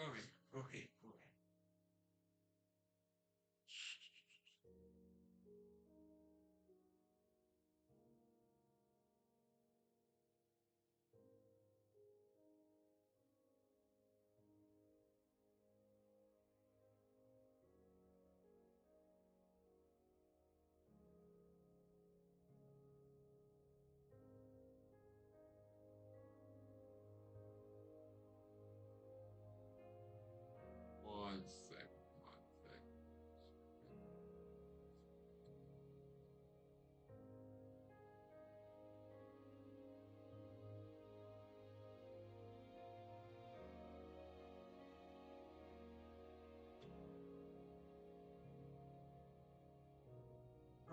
Okay, okay, okay. One second, one second.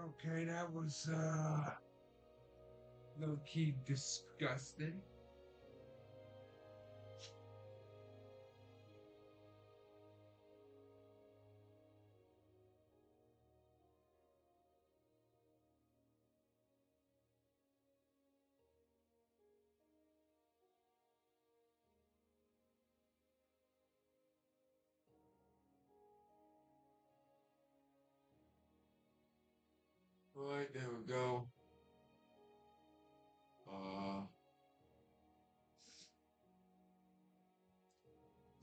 Okay, that was low key disgusting. All right, there we go. Uh,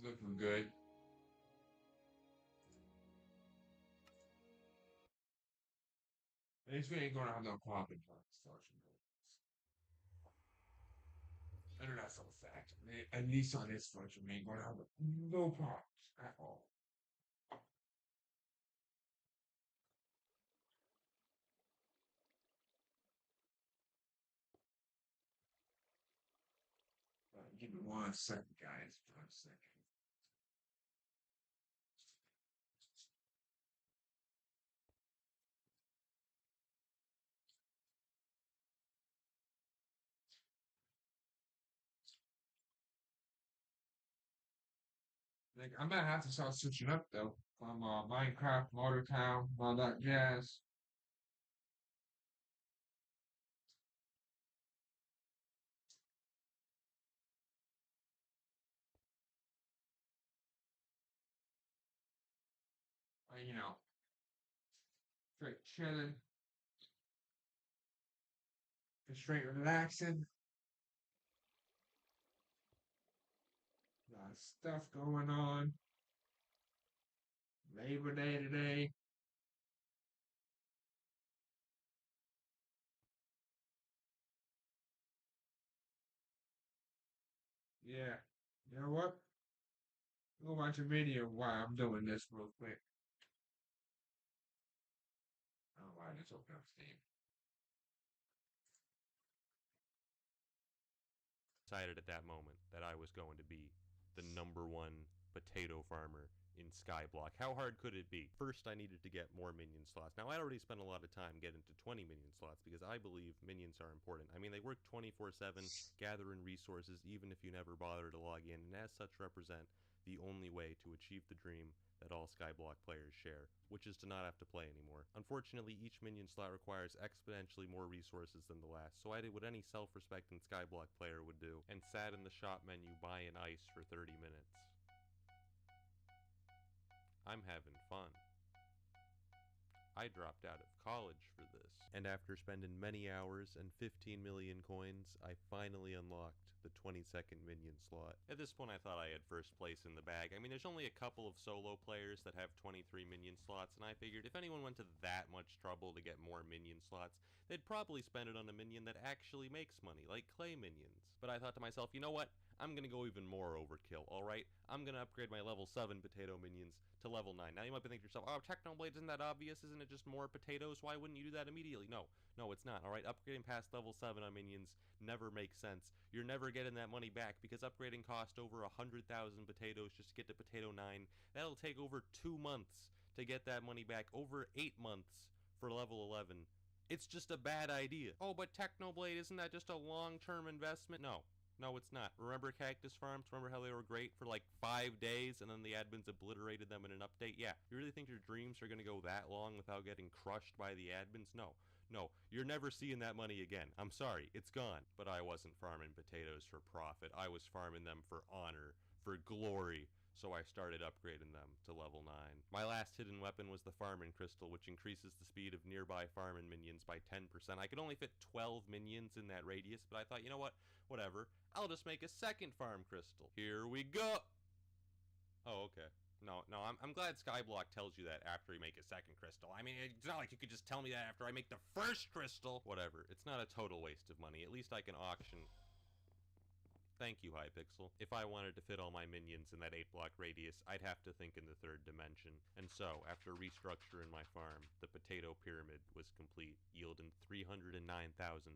looking good. At least we ain't gonna have no problem starting. I know that's a fact. At least on this version, we ain't gonna have no problems at all. Give me 1 second, guys. 1 second. Like, I might have to start switching up though from Minecraft, Motor Town, all that jazz. You know, straight chilling, just straight relaxing. Lot of stuff going on. Labor Day today. Yeah. You know what? Go watch a video while I'm doing this real quick. Oh, why just open up Steam. Decided at that moment that I was going to be the #1 potato farmer in Skyblock. How hard could it be? First, I needed to get more minion slots. Now, I already spent a lot of time getting to 20 minion slots because I believe minions are important. I mean, they work 24/7, gather in resources even if you never bother to log in, and as such represent the only way to achieve the dream that all Skyblock players share, which is to not have to play anymore. Unfortunately, each minion slot requires exponentially more resources than the last, so I did what any self-respecting Skyblock player would do, and sat in the shop menu buying ice for 30 minutes. I'm having fun. I dropped out of college for this. And after spending many hours and 15 million coins, I finally unlocked the 22nd minion slot. At this point, I thought I had first place in the bag. I mean, there's only a couple of solo players that have 23 minion slots, and I figured if anyone went to that much trouble to get more minion slots, they'd probably spend it on a minion that actually makes money, like clay minions. But I thought to myself, you know what? I'm gonna go even more overkill, alright? I'm gonna upgrade my level 7 potato minions to level 9. Now you might be thinking to yourself, oh, Technoblade, isn't that obvious? Isn't it just more potatoes? Why wouldn't you do that immediately? No, it's not, alright? Upgrading past level 7 on minions never makes sense. You're never getting that money back because upgrading cost over 100,000 potatoes just to get to potato 9. That'll take over 2 months to get that money back, over 8 months for level 11. It's just a bad idea. Oh, but Technoblade, isn't that just a long-term investment? No, it's not. Remember Cactus Farms? Remember how they were great for like 5 days and then the admins obliterated them in an update? Yeah. You really think your dreams are going to go that long without getting crushed by the admins? No, you're never seeing that money again. I'm sorry, it's gone. But I wasn't farming potatoes for profit. I was farming them for honor, for glory, so I started upgrading them to level 9. My last hidden weapon was the Farmin' Crystal, which increases the speed of nearby Farmin' minions by 10%. I could only fit 12 minions in that radius, but I thought, you know what? Whatever. I'll just make a second Farm Crystal. Here we go! Oh, okay. No, I'm glad Skyblock tells you that after you make a second crystal. I mean, it's not like you could just tell me that after I make the first crystal. Whatever. It's not a total waste of money. At least I can auction. Thank you, Hypixel. If I wanted to fit all my minions in that 8-block radius, I'd have to think in the third dimension. And so, after restructuring my farm, the potato pyramid was complete, yielding 309,000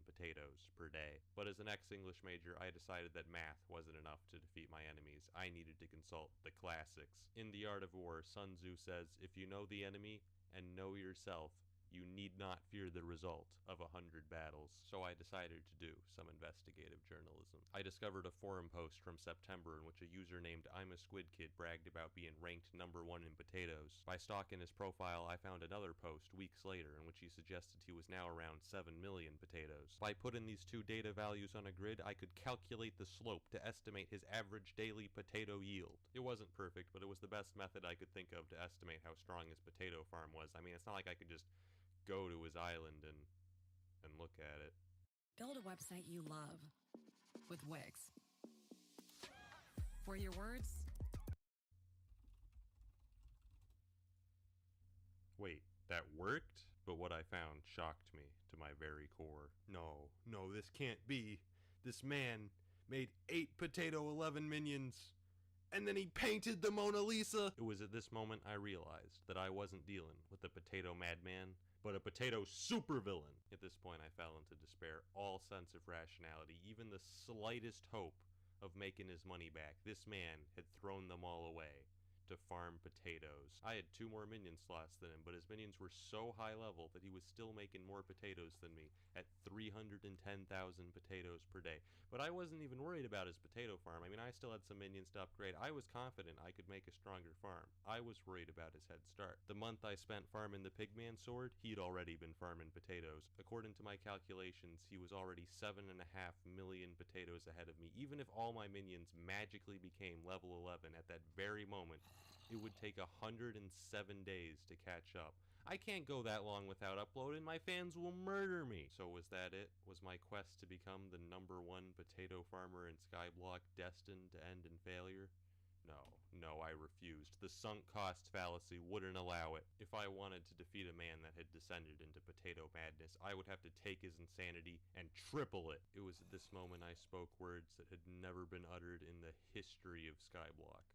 potatoes per day. But as an ex-English major, I decided that math wasn't enough to defeat my enemies. I needed to consult the classics. In The Art of War, Sun Tzu says, if you know the enemy and know yourself, you need not fear the result of 100 battles. So I decided to do some investigative journalism. I discovered a forum post from September in which a user named I'm a Squid Kid bragged about being ranked #1 in potatoes. By stalking his profile, I found another post weeks later in which he suggested he was now around 7 million potatoes. By putting these two data values on a grid, I could calculate the slope to estimate his average daily potato yield. It wasn't perfect, but it was the best method I could think of to estimate how strong his potato farm was. I mean, it's not like I could just go to his island and look at it. Build a website you love with Wix. For your words. Wait, that worked? But what I found shocked me to my very core. No, this can't be. This man made 8 potato 11 minions, and then he painted the Mona Lisa! It was at this moment I realized that I wasn't dealing with a potato madman, but a potato supervillain. At this point I fell into despair, all sense of rationality, even the slightest hope of making his money back. This man had thrown them all away to farm potatoes. I had 2 more minion slots than him, but his minions were so high level that he was still making more potatoes than me at 310,000 potatoes per day. But I wasn't even worried about his potato farm. I mean, I still had some minions to upgrade. I was confident I could make a stronger farm. I was worried about his head start. The month I spent farming the Pigman sword, he'd already been farming potatoes. According to my calculations, he was already 7.5 million potatoes ahead of me. Even if all my minions magically became level 11 at that very moment, it would take 107 days to catch up. I can't go that long without uploading. My fans will murder me. So was that it? Was my quest to become the #1 potato farmer in Skyblock destined to end in failure? No, I refused. The sunk cost fallacy wouldn't allow it. If I wanted to defeat a man that had descended into potato madness, I would have to take his insanity and triple it. It was at this moment I spoke words that had never been uttered in the history of Skyblock.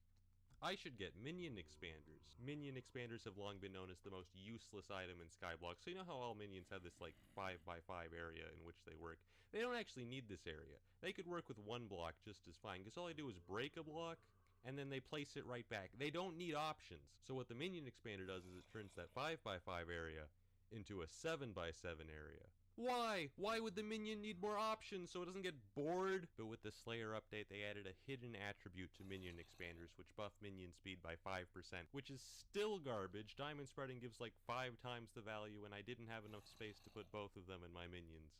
I should get minion expanders. Minion expanders have long been known as the most useless item in Skyblock. So you know how all minions have this like 5x5 area in which they work? They don't actually need this area. They could work with 1 block just as fine, because all they do is break a block and then they place it right back. They don't need options. So what the minion expander does is it turns that 5x5 area into a 7x7 area. Why? Why would the minion need more options so it doesn't get bored? But with the Slayer update, they added a hidden attribute to minion expanders, which buff minion speed by 5%, which is still garbage. Diamond spreading gives like 5 times the value, and I didn't have enough space to put both of them in my minions.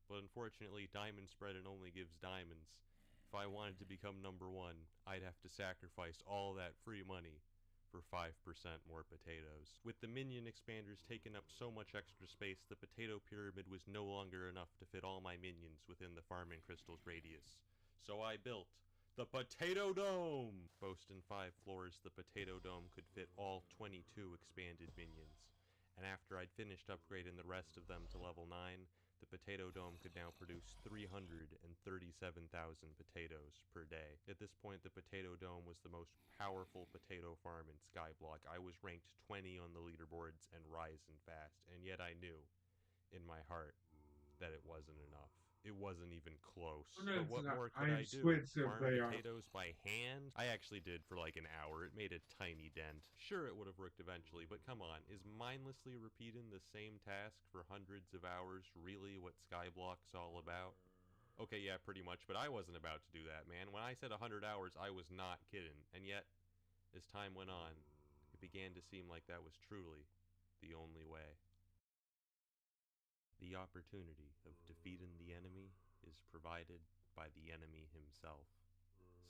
But unfortunately, diamond spreading only gives diamonds. If I wanted to become #1, I'd have to sacrifice all that free money for 5% more potatoes. With the minion expanders taking up so much extra space, the potato pyramid was no longer enough to fit all my minions within the farming crystal's radius. So I built the Potato Dome! Boasting 5 floors, the Potato Dome could fit all 22 expanded minions. And after I'd finished upgrading the rest of them to level 9, the Potato Dome could now produce 337,000 potatoes per day. At this point, the Potato Dome was the most powerful potato farm in Skyblock. I was ranked 20 on the leaderboards and rising fast, and yet I knew, in my heart, that it wasn't enough. It wasn't even close. But what more could I do? Farm potatoes by hand? I actually did for like an hour. It made a tiny dent. Sure, it would have worked eventually, but come on. Is mindlessly repeating the same task for hundreds of hours really what Skyblock's all about? Okay, yeah, pretty much, but I wasn't about to do that, man. When I said 100 hours, I was not kidding. And yet, as time went on, it began to seem like that was truly the only way. The opportunity of defeating the enemy is provided by the enemy himself,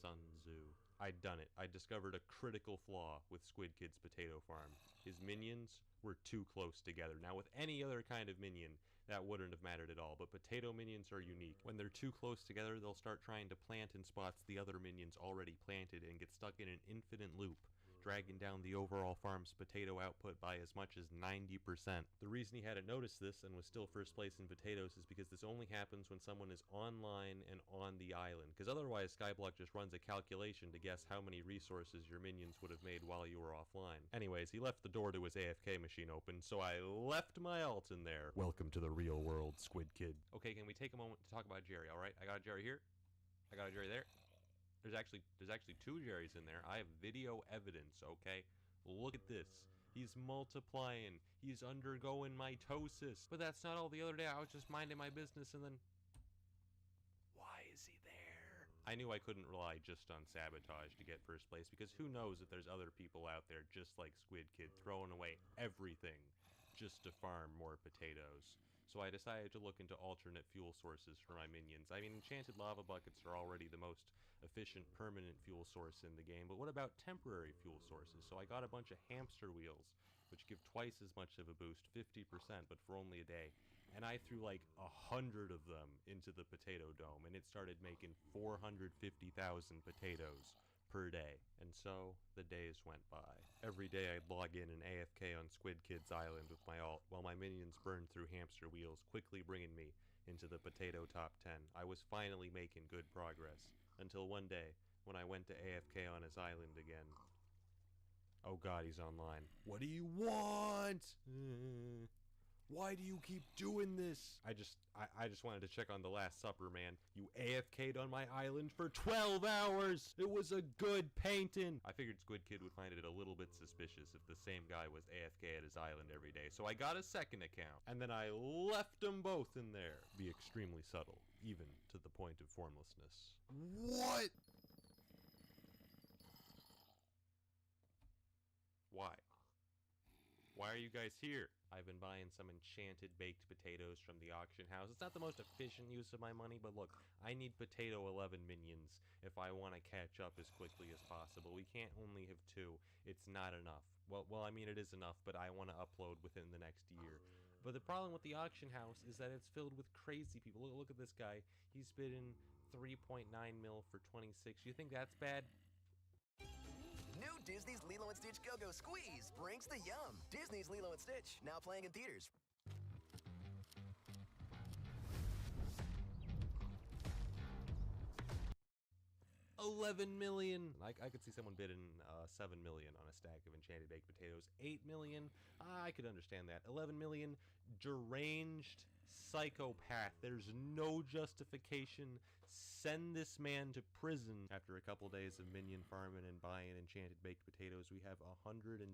Sun Tzu. I'd done it. I discovered a critical flaw with Squid Kid's potato farm. His minions were too close together. Now, with any other kind of minion, that wouldn't have mattered at all, but potato minions are unique. When they're too close together, they'll start trying to plant in spots the other minions already planted and get stuck in an infinite loop, dragging down the overall farm's potato output by as much as 90%. The reason he hadn't noticed this and was still first place in potatoes is because this only happens when someone is online and on the island, because otherwise Skyblock just runs a calculation to guess how many resources your minions would have made while you were offline. Anyways, he left the door to his AFK machine open, so I left my alt in there. Welcome to the real world, Squid Kid. Okay, can we take a moment to talk about Jerry, alright? I got a Jerry here. I got a Jerry there. There's actually two Jerrys in there. I have video evidence, okay? Look at this. He's multiplying. He's undergoing mitosis. But that's not all. The other day I was just minding my business and then... Why is he there? I knew I couldn't rely just on sabotage to get first place, because who knows if there's other people out there just like Squid Kid throwing away everything just to farm more potatoes. So I decided to look into alternate fuel sources for my minions. I mean, enchanted lava buckets are already the most efficient permanent fuel source in the game, but what about temporary fuel sources? So I got a bunch of hamster wheels, which give twice as much of a boost, 50%, but for only a day. And I threw like 100 of them into the potato dome, and it started making 450,000 potatoes per day. And so the days went by. Every day I'd log in and AFK on Squid Kid's island with my alt, while my minions burned through hamster wheels, quickly bringing me into the potato top 10. I was finally making good progress, until one day, when I went to AFK on his island again. Oh god, he's online. What do you want? Why do you keep doing this? I just wanted to check on the Last Supper, man. You AFK'd on my island for 12 hours! It was a good painting! I figured Squid Kid would find it a little bit suspicious if the same guy was AFK at his island every day, so I got a second account. And then I left them both in there. Be extremely subtle, even to the point of formlessness. What? Why? Why are you guys here? I've been buying some enchanted baked potatoes from the auction house. It's not the most efficient use of my money, but look, I need potato 11 minions if I want to catch up as quickly as possible. We can't only have 2. It's not enough. Well, I mean, it is enough, but I want to upload within the next year. But the problem with the auction house is that it's filled with crazy people. Look at this guy. He's bidding 3.9 mil for 26. You think that's bad? New Disney's Lilo & Stitch Go-Go Squeeze brings the yum. Disney's Lilo & Stitch, now playing in theaters. $11 million. I could see someone bidding 7 million on a stack of enchanted baked potatoes. 8 million. I could understand that. 11 million. Deranged psychopath. There's no justification. Send this man to prison. After a couple days of minion farming and buying enchanted baked potatoes, we have 102,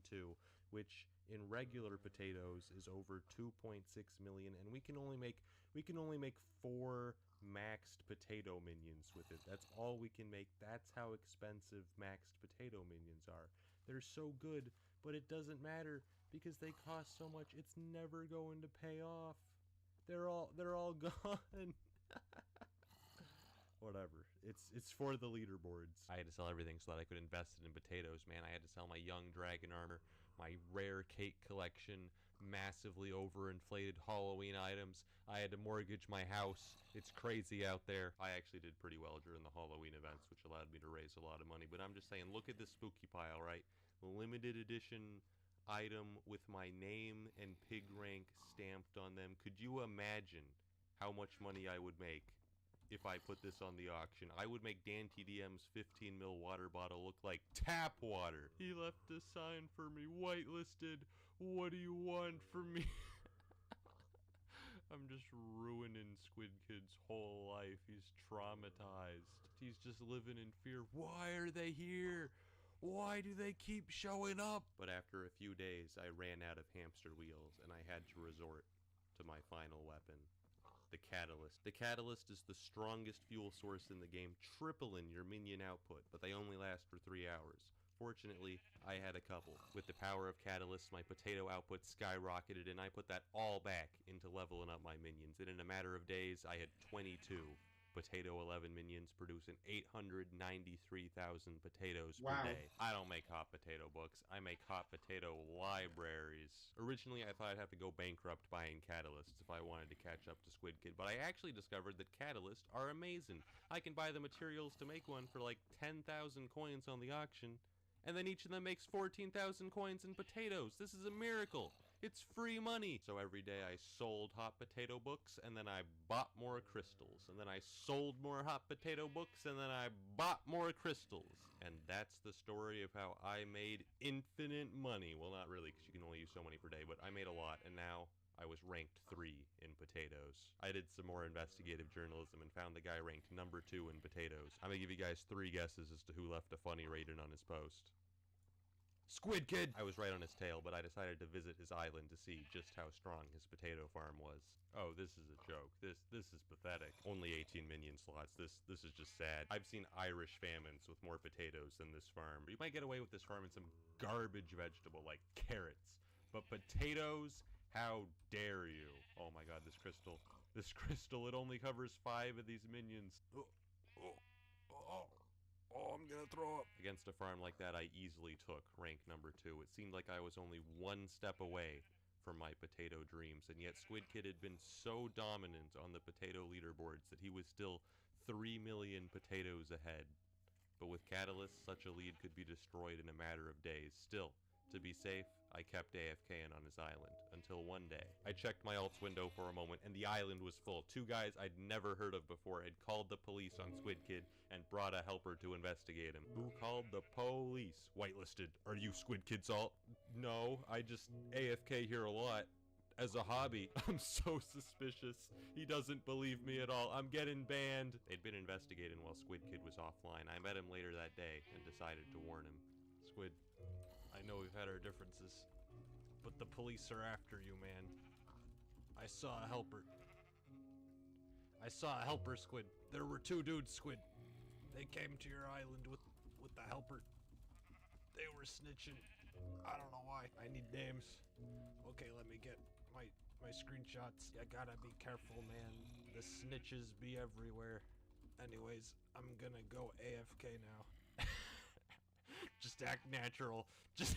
which in regular potatoes is over 2.6 million, and we can only make 4 maxed potato minions with it. That's all we can make. That's how expensive maxed potato minions are. They're so good, but it doesn't matter because they cost so much. It's never going to pay off. They're all gone. Whatever. It's for the leaderboards. I had to sell everything so that I could invest it in potatoes, man. I had to sell my young dragon armor, my rare cake collection, massively overinflated Halloween items. I had to mortgage my house. It's crazy out there. I actually did pretty well during the Halloween events, which allowed me to raise a lot of money. But I'm just saying, look at this spooky pile, right? Limited edition item with my name and pig rank stamped on them. Could you imagine how much money I would make if I put this on the auction? I would make Dan TDM's 15 mil water bottle look like tap water. He left a sign for me, whitelisted. What do you want from me? I'm just ruining Squid Kid's whole life. He's traumatized. He's just living in fear. Why are they here? Why do they keep showing up? But after a few days, I ran out of hamster wheels, and I had to resort to my final weapon. The catalyst. The catalyst is the strongest fuel source in the game, tripling your minion output, but they only last for 3 hours. Fortunately, I had a couple. With the power of catalyst, my potato output skyrocketed, and I put that all back into leveling up my minions. And in a matter of days, I had 22 Potato 11 minions producing 893,000 potatoes Wow. per day. I don't make hot potato books. I make hot potato libraries. Originally, I thought I'd have to go bankrupt buying catalysts if I wanted to catch up to Squid Kid, but I actually discovered that catalysts are amazing. I can buy the materials to make one for like 10,000 coins on the auction, and then each of them makes 14,000 coins in potatoes. This is a miracle. It's free money. So every day I sold hot potato books, and then I bought more crystals, and then I sold more hot potato books, and then I bought more crystals. And that's the story of how I made infinite money. Well, not really, because you can only use so many per day, but I made a lot, and now I was ranked 3 in potatoes. I did some more investigative journalism and found the guy ranked number 2 in potatoes. I'm gonna give you guys 3 guesses as to who left a funny rating on his post. Squid Kid! I was right on his tail, but I decided to visit his island to see just how strong his potato farm was. Oh, this is a joke. This is pathetic. Only 18 minion slots. This is just sad. I've seen Irish famines with more potatoes than this farm. You might get away with this farm in some garbage vegetable like carrots. But potatoes? How dare you? Oh my god, this crystal. This crystal, it only covers 5 of these minions. Oh, I'm gonna throw up. Against a farm like that, I easily took rank number 2. It seemed like I was only 1 step away from my potato dreams, and yet Squid Kid had been so dominant on the potato leaderboards that he was still 3 million potatoes ahead. But with Catalyst, such a lead could be destroyed in a matter of days. Still, to be safe, I kept AFKing on his island, until one day. I checked my alts window for a moment, and the island was full. 2 guys I'd never heard of before had called the police on Squid Kid and brought a helper to investigate him. Who called the police? Whitelisted. Are you Squid Kid's alt? No, I just AFK here a lot. As a hobby. I'm so suspicious. He doesn't believe me at all. I'm getting banned. They'd been investigating while Squid Kid was offline. I met him later that day and decided to warn him. Squid, I know we've had our differences, but the police are after you, man. I saw a helper. Squid. There were 2 dudes, Squid. They came to your island with the helper. They were snitching. I don't know why. I need names. Okay, let me get my screenshots. You gotta be careful, man. The snitches be everywhere. Anyways, I'm gonna go AFK now. Just act natural. Just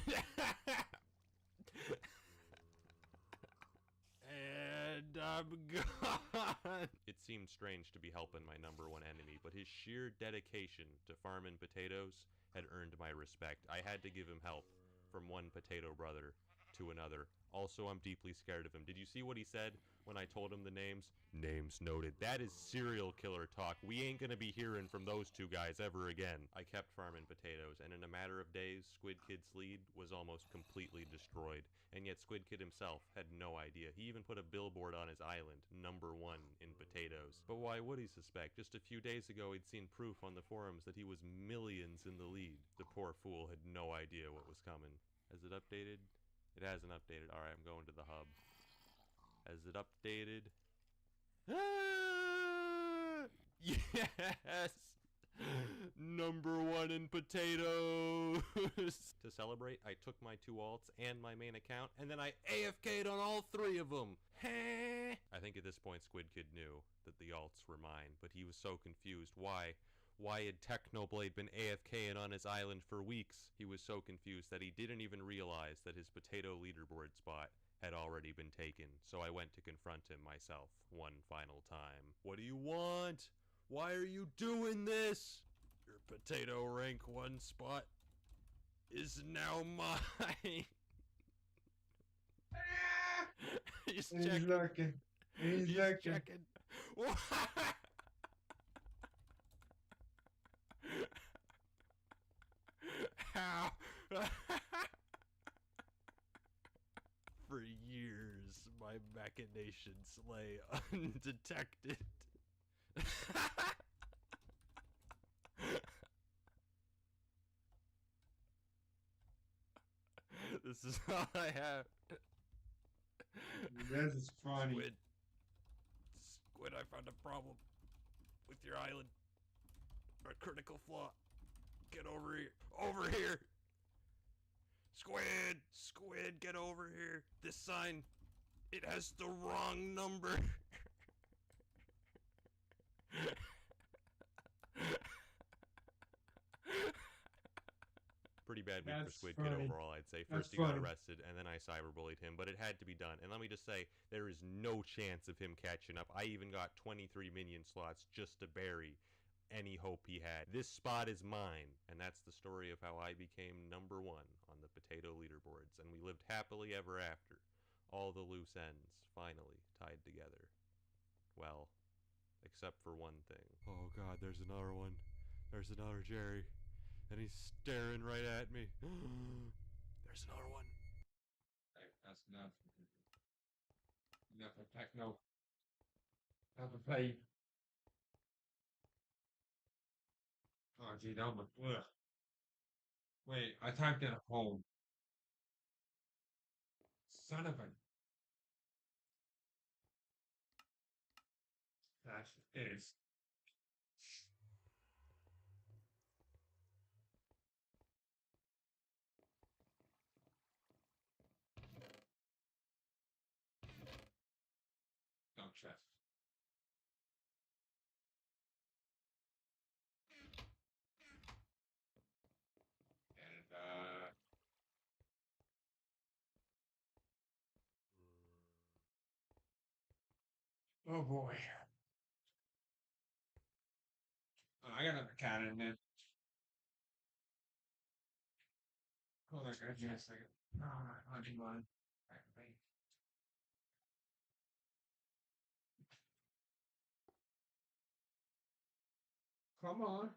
and I'm gone. It seemed strange to be helping my number 1 enemy, but his sheer dedication to farming potatoes had earned my respect. I had to give him help from one potato brother to another. Also, I'm deeply scared of him. Did you see what he said when I told him the names? Names noted. That is serial killer talk. We ain't gonna be hearing from those 2 guys ever again. I kept farming potatoes, and in a matter of days, Squid Kid's lead was almost completely destroyed. And yet Squid Kid himself had no idea. He even put a billboard on his island, number 1 in potatoes. But why would he suspect? Just a few days ago, he'd seen proof on the forums that he was millions in the lead. The poor fool had no idea what was coming. Has it updated? It hasn't updated. Alright, I'm going to the hub. Has it updated? Ah! Yes! Number 1 in potatoes! To celebrate, I took my 2 alts and my main account, and then I AFK'd on all 3 of them! I think at this point Squid Kid knew that the alts were mine, but he was so confused. Why? Why had Technoblade been AFKing on his island for weeks? He was so confused that he didn't even realize that his potato leaderboard spot had already been taken, so I went to confront him myself one final time. What do you want? Why are you doing this? Your potato rank 1 spot is now mine. He's checking. He's checking. How? For years, my machinations lay undetected. This is all I have. This is funny. Squid, I found a problem with your island. A critical flaw. Get over here. Over here! Squid, get over here. This sign, it has the wrong number. bad week for That's Squid Kid funny. overall, I'd say. That's First he got funny. arrested, and then I cyberbullied him, but it had to be done. And let me just say, there is no chance of him catching up. I even got 23 minion slots just to bury any hope he had. This spot is mine, and that's the story of how I became number 1 on the potato leaderboards, and we lived happily ever after. All the loose ends finally tied together. Well, except for one thing. Oh god, there's another one. There's another Jerry. And he's staring right at me. There's another one. Hey, that's enough. Enough of techno. Enough of play. Oh, gee, that was, ugh. Wait, I typed in a poem. Son of a. That is. Don't trust. And, oh boy. I got another cat in there. Hold on, guys, just a second. Oh, honey bun. Come on.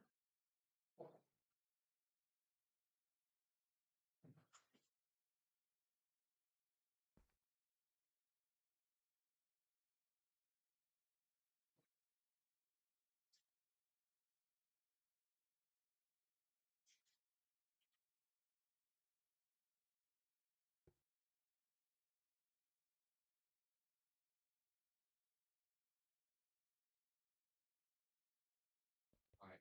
Alright,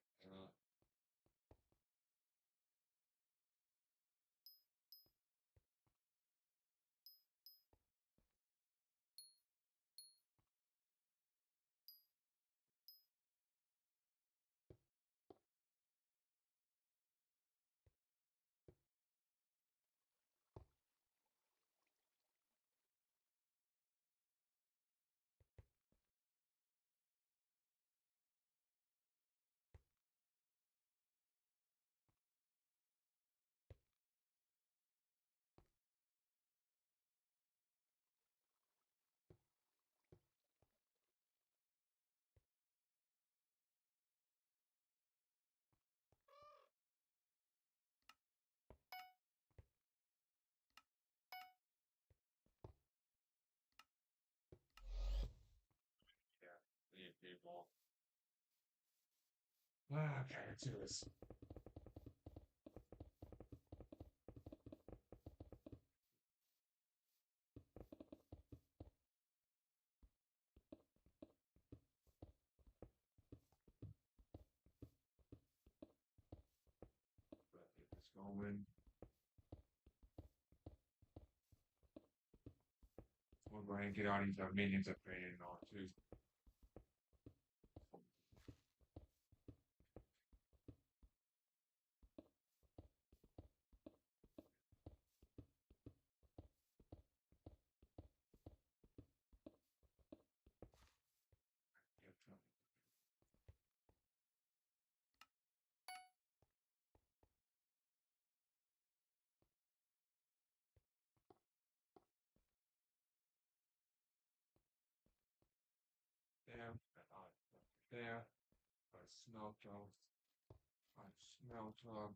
yeah, leave people. Okay, let's do this. Let's get this going. We'll go ahead and get all these minions upgraded and all too. There, there, a smelter, a smelter.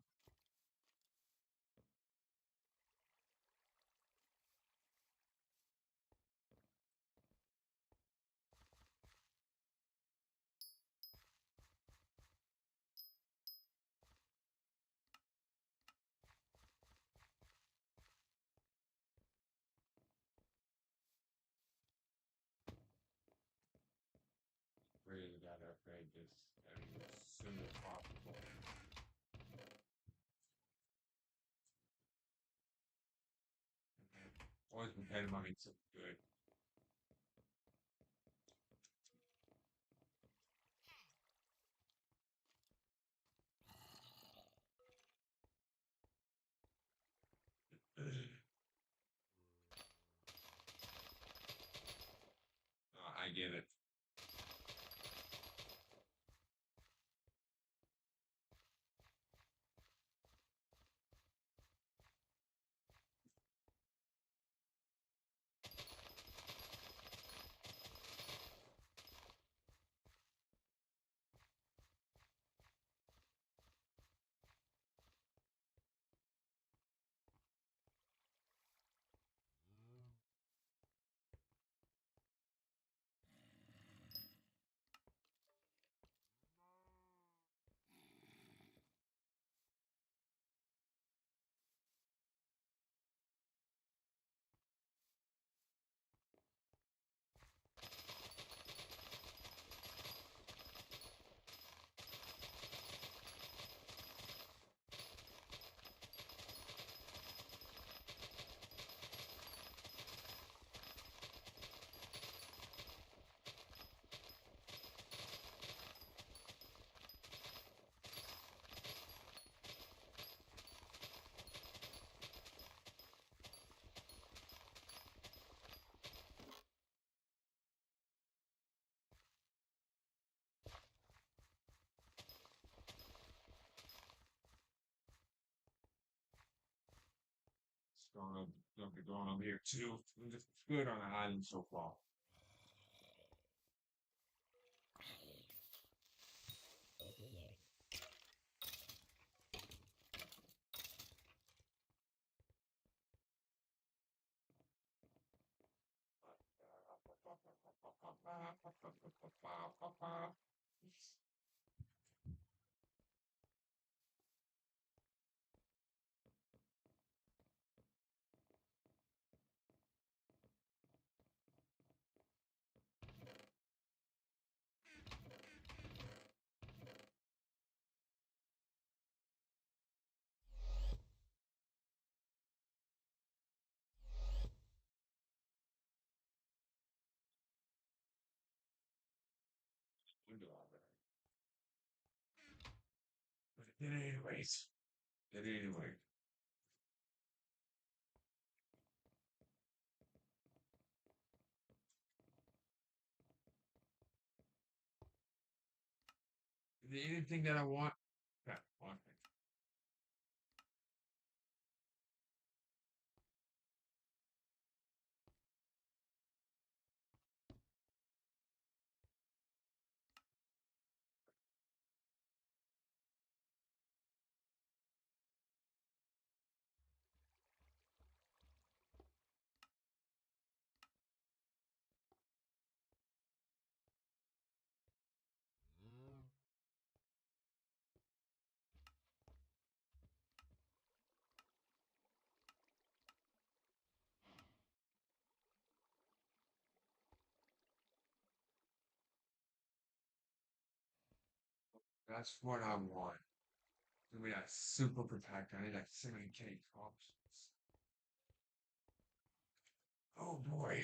Really gotta upgrade this as soon as possible. Always been paying money so good. going over here too. We're just good on the island so far. Window already. But it did anyways. Did anyway. Is there anything that I want? Yeah, one thing. That's what I want. Give me that super protector. I need like 70K cops. Oh boy.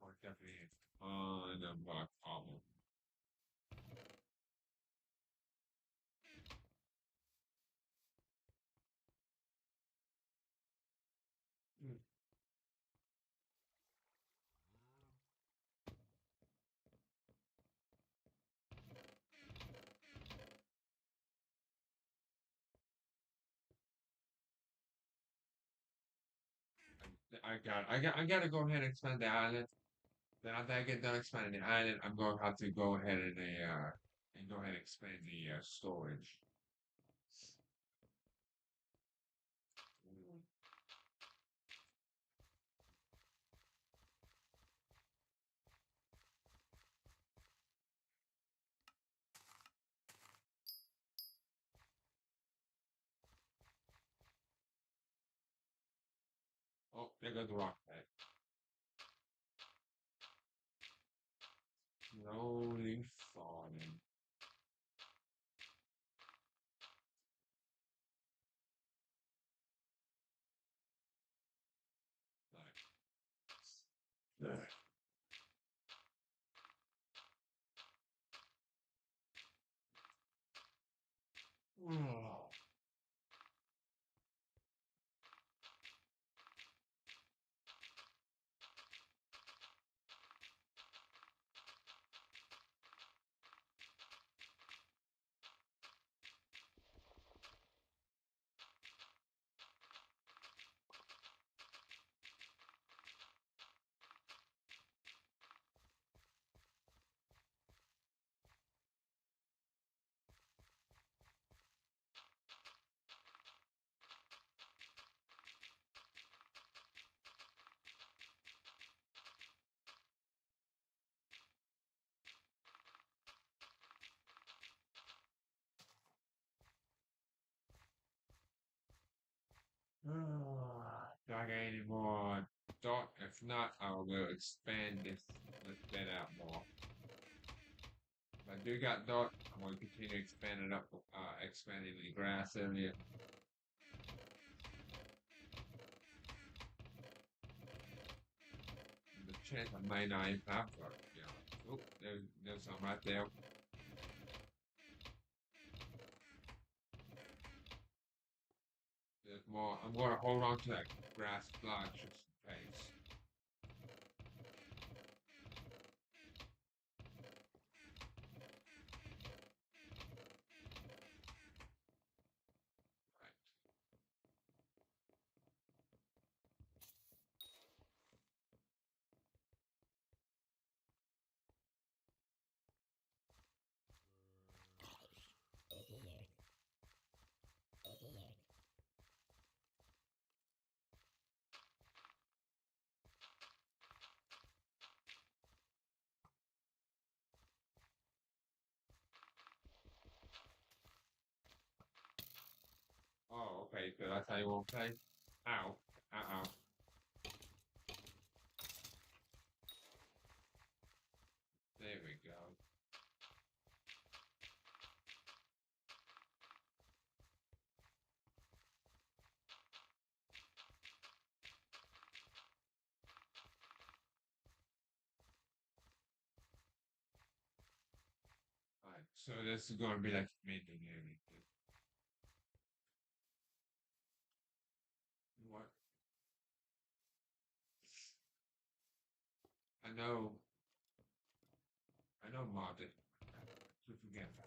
Or definitely on a problem. Hmm. I gotta go ahead and expand the island. Then after I get done expanding the island, I'm gonna have to go ahead and go ahead and expand the storage. Oh, there goes the rock pad. Slowly falling. There. Oh. Do I get any more dot? If not, I will expand this bed out more. If I do got dot, I'm going to continue expanding up, expanding the grass area. The chance I might not even have dot, yeah. Oh, there's some right there. more. I'm gonna hold on to that grass block just in case. Right. Oh, okay, so that's how you want to play? Ow. Uh-oh. There we go. Alright, so this is gonna be like mending everything. What? I know. I know modded. I forget that.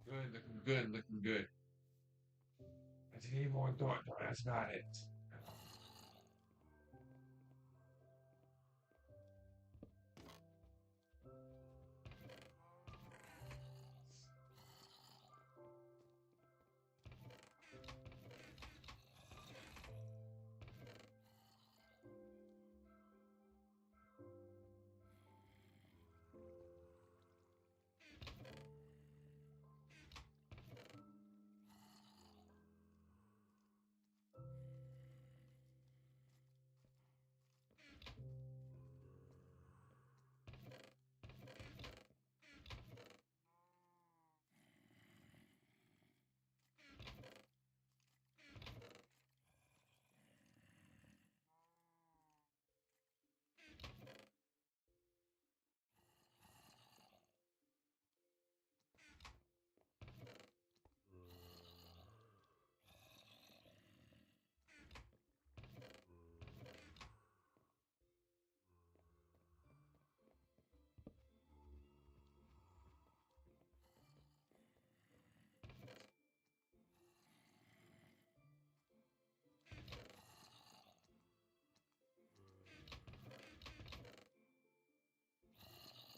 Good, looking good, looking good. I just need more thought, though. That's not it.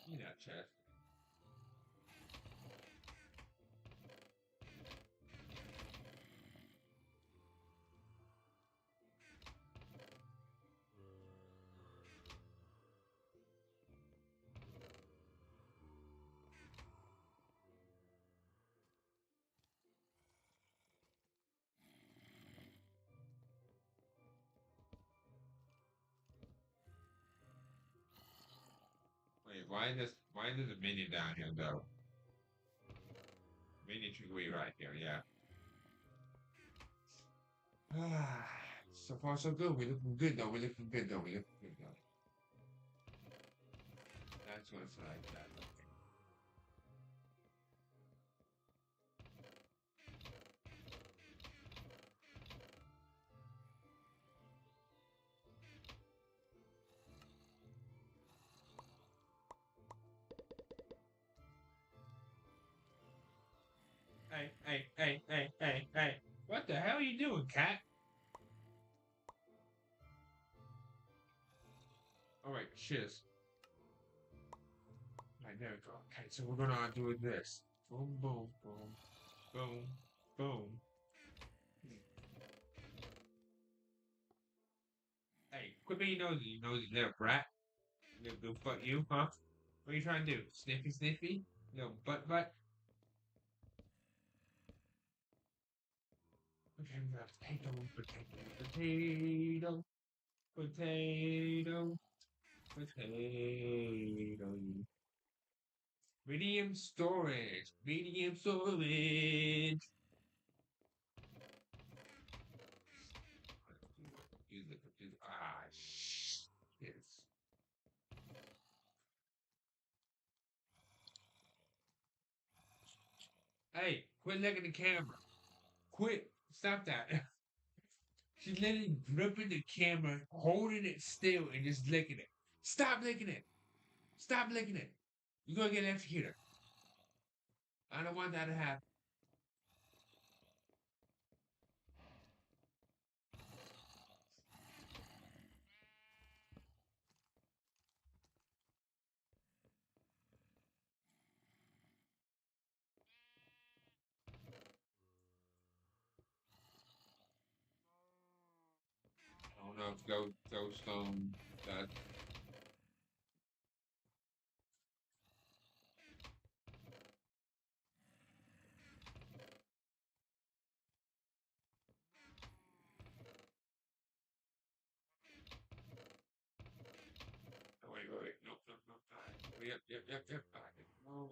Yeah, chest. why does a minion down here though? Minion should be right here, yeah. So far so good. We're looking good though. We're looking good though. We're looking good though. That's what it's like that. Hey. What the hell are you doing, cat? Alright, cheers. Alright, there we go. Okay, so we're gonna do this. Boom, boom, boom, boom, boom. Hey, quit being nosy, you nosy little brat. Little go fuck you, huh? What are you trying to do? Sniffy, sniffy? Little butt? Okay, we got potato. Medium storage. Ah, shit. Hey, quit looking at the camera. Quit. Stop that. She's literally gripping the camera, holding it still, and just licking it. Stop licking it. Stop licking it. You're gonna get executed. I don't want that to happen. I don't know if Ghost that. Oh, wait. Nope. Yep. No.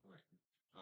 Wait. Uh,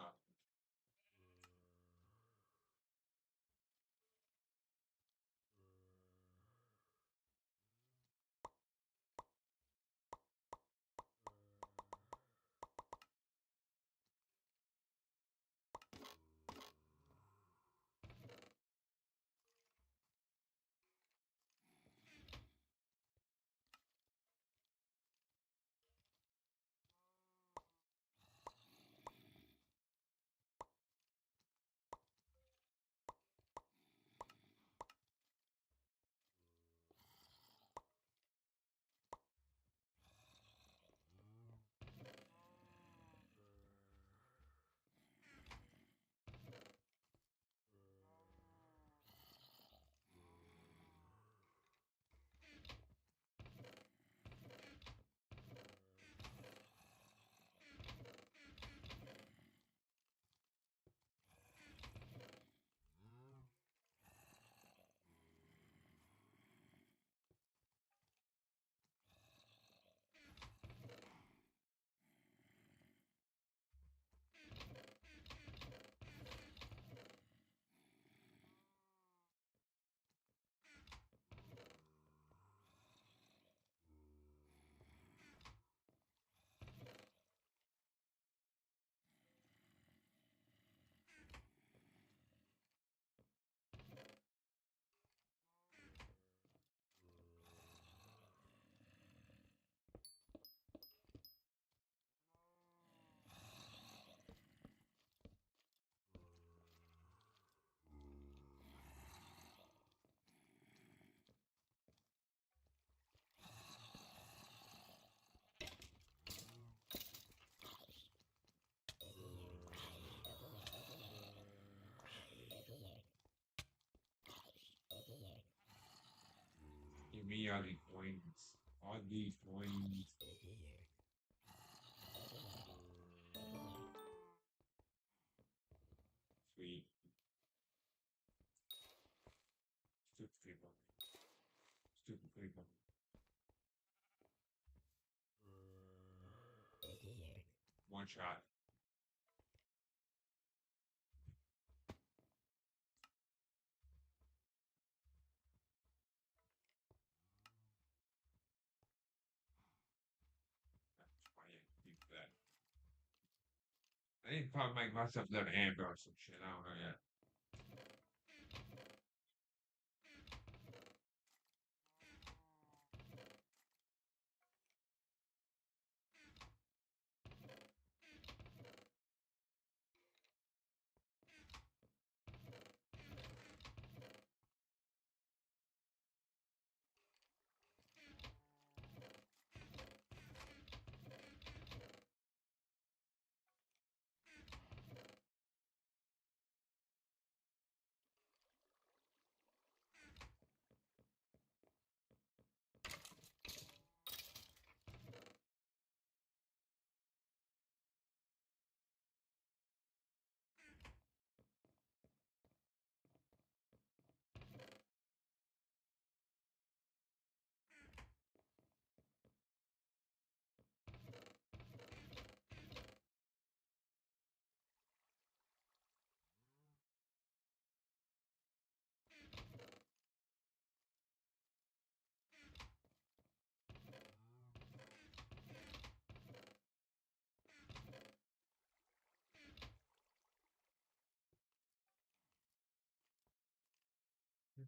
give me all these points. All these points. Sweet. One shot. Keep that. I need to probably make myself another hamburger or some shit. I don't know yet.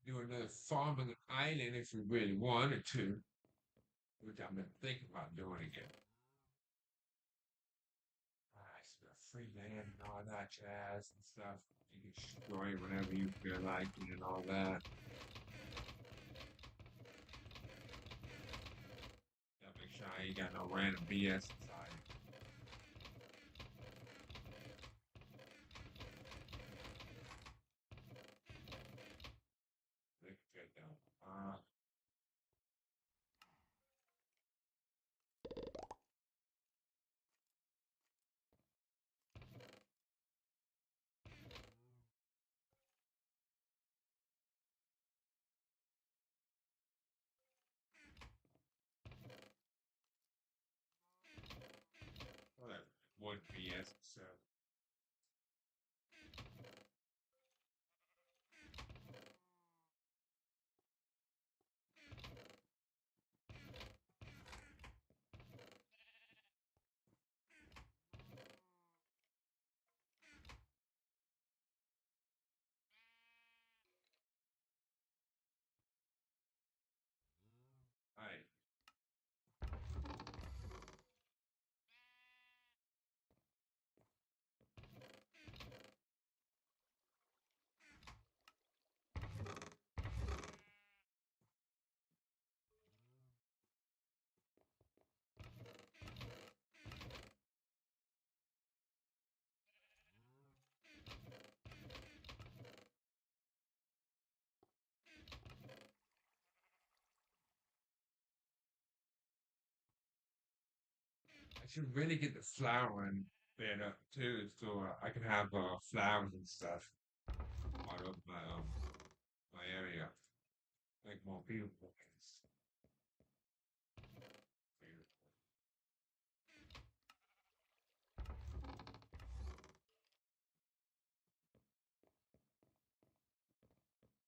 Do another farm on the island if we really wanted to, which I've been thinking about doing again. It's got free land and all that jazz and stuff. You can destroy it whenever you feel like it and all that. Gotta make sure I ain't got no random BS inside. Look good though. Whatever. One BS so. Alright. I should really get the flowering bed up too, so I can have flowers and stuff all over my area, like more beautiful things.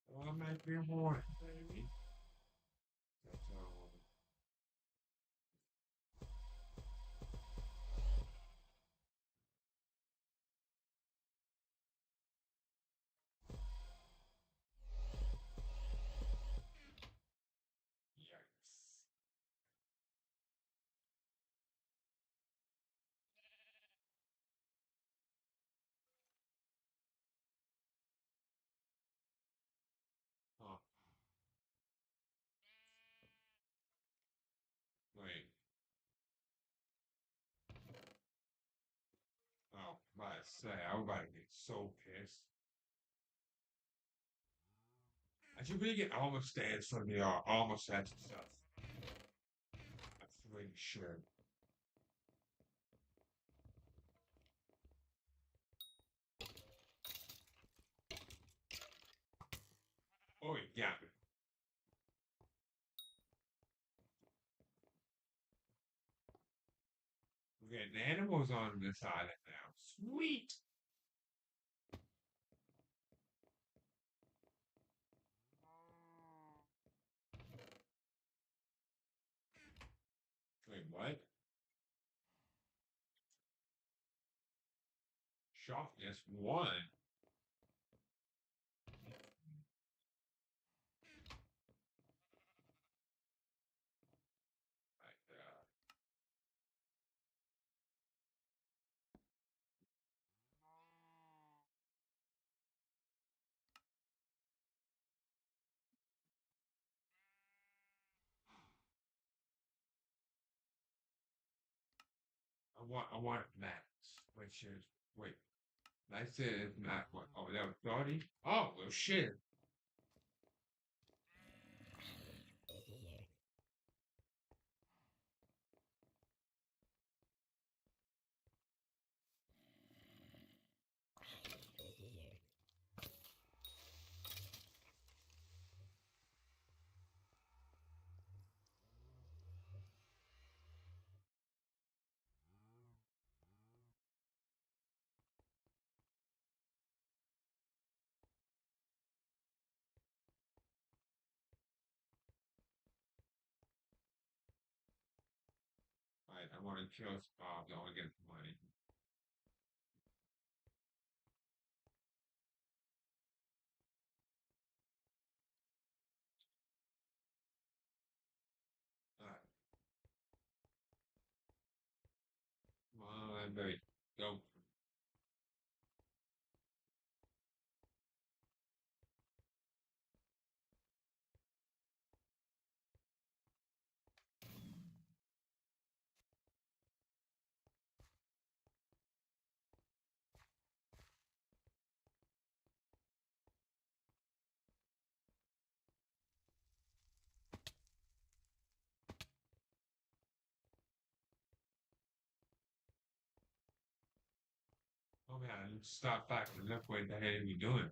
Well, I might be more, baby. That's all. Yikes. Huh. Wait. Oh, about to say, I was about to get so pissed. I should really get armor stands from the armor sets and stuff. I really should. Oh, you got me. We're getting And the animals on this island now. Sweet. Wait, what? Sharpness 1. Like that. I want max, which is wait. I said it's not what? Oh, that was 30. Oh well, shit. Right, I want to kill Bob. I want to get the money. All right. Come on, baby. Go. Oh man, let's stop back and look what the hell are we doing?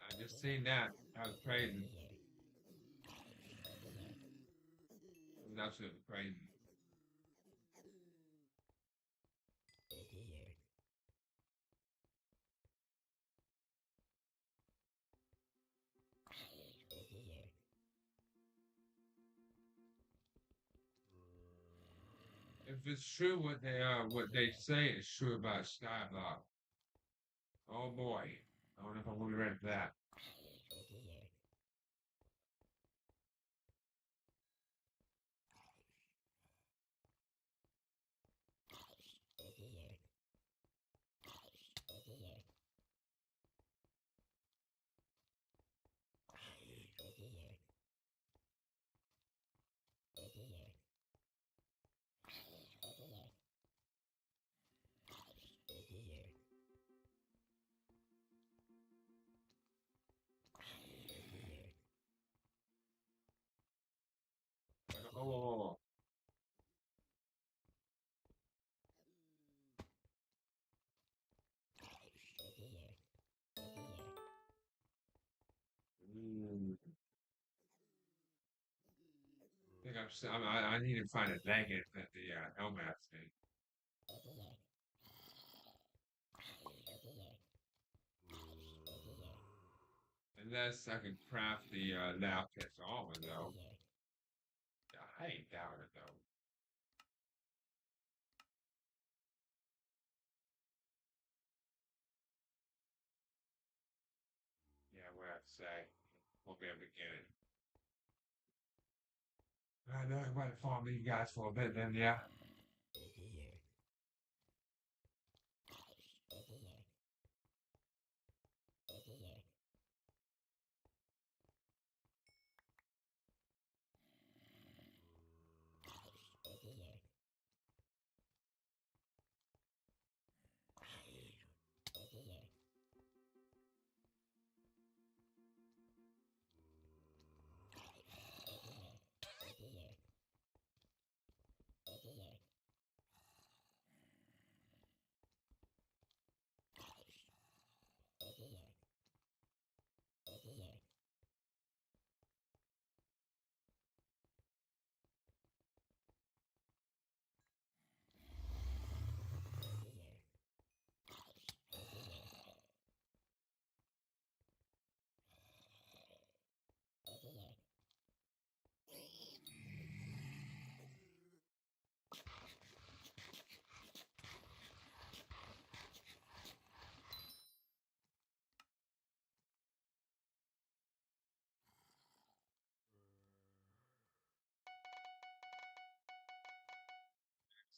I just seen that. That was crazy. It was absolutely crazy. If it's true what they say is true about Skyblock, oh boy, I don't know if I'm gonna be ready for that. I need to find a negative at the helmet thing. Unless I can craft the lapis armor though. I ain't doubt it though. Yeah, what I have to say. Won't be able to get it. I know I'm gonna follow you guys for a bit then, yeah.